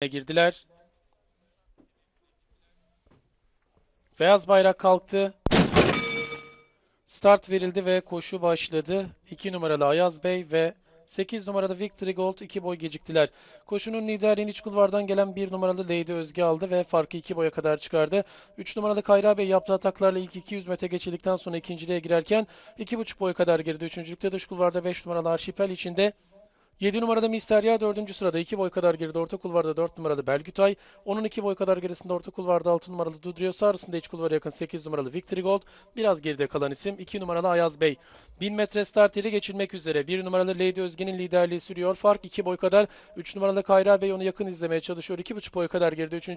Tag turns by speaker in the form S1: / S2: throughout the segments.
S1: girdiler. Beyaz bayrak kalktı. Start verildi ve koşu başladı. 2 numaralı Ayaz Bey ve 8 numaralı Victory Gold 2 boy geciktiler. Koşunun liderliğini iç kulvardan gelen 1 numaralı Lady Özge aldı ve farkı 2 boya kadar çıkardı. 3 numaralı Kayra Bey yaptığı ataklarla ilk 200 metre geçildikten sonra ikinciliğe girerken 2,5 boy kadar girdi. Üçüncülükte dış kulvarda 5 numaralı Arşipel içinde 7 numarada Misterya 4. sırada 2 boy kadar geride orta kulvarda 4 numaralı Belgütay. Onun 2 boy kadar gerisinde orta kulvarda 6 numaralı Dudrio. Arasında iç kulvara yakın 8 numaralı Victory Gold. Biraz geride kalan isim 2 numaralı Ayaz Bey. 1000 metre start yeri geçilmek üzere. 1 numaralı Lady Özge'nin liderliği sürüyor. Fark 2 boy kadar. 3 numaralı Kayra Bey onu yakın izlemeye çalışıyor. 2,5 boy kadar geride 3.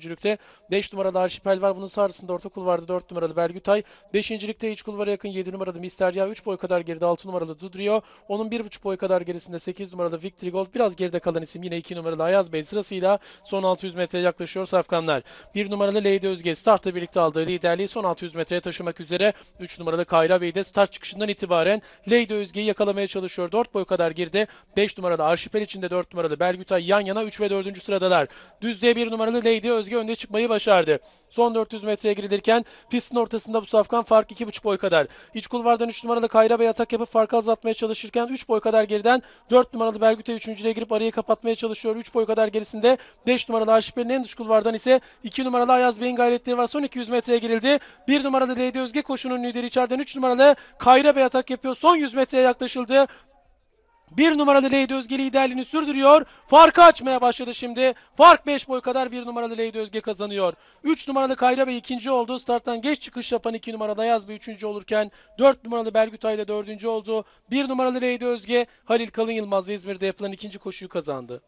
S1: 5 numaralı Arşipel var. Bunun sağrısında orta kulvarda 4 numaralı Belgütay. 5.likte iç kulvara yakın 7 numaralı Misterya. 3 boy kadar geride 6 numaralı Dudrio. Onun 1,5 boy kadar gerisinde 8 numaralı Victory Gold. Biraz geride kalan isim yine 2 numaralı Ayaz Bey. Sırasıyla son 600 metreye yaklaşıyor safkanlar. 1 numaralı Lady Özge startla birlikte aldığı liderliği son 600 metreye taşımak üzere. 3 numaralı Kayra Bey de start çıkışından itibaren Lady Özge'yi yakalamaya çalışıyor. 4 boy kadar geride. 5 numaralı Arşipel içinde 4 numaralı Belgütay yan yana 3 ve 4. sıradalar. Düzlüğe 1 numaralı Lady Özge önde çıkmayı başardı. Son 400 metreye girilirken pistin ortasında bu safkan fark 2,5 boy kadar. İç kulvardan 3 numaralı Kayra Bey atak yapıp farkı azaltmaya çalışırken 3 boy kadar geriden 4 numaralı Belgütay 3.'ye girip arayı kapatmaya çalışıyor. 3 boy kadar gerisinde 5 numaralı Arşipel'in en dış kulvardan ise 2 numaralı Ayaz Bey'in gayretleri var. Son 200 metreye girildi. 1 numaralı Lady Özge koşunun lideri içeriden 3 numaralı Kayra Bey atak yapıyor. Son 100 metreye yaklaşıldı. 1 numaralı Lady Özge liderliğini sürdürüyor. Farkı açmaya başladı şimdi. Fark 5 boy kadar 1 numaralı Lady Özge kazanıyor. 3 numaralı Kayra Bey ikinci oldu. Starttan geç çıkış yapan 2 numaralı Ayaz Bey üçüncü olurken 4 numaralı Belgütay ile dördüncü oldu. 1 numaralı Lady Özge Halil Kalın Yılmaz'la İzmir'de yapılan ikinci koşuyu kazandı.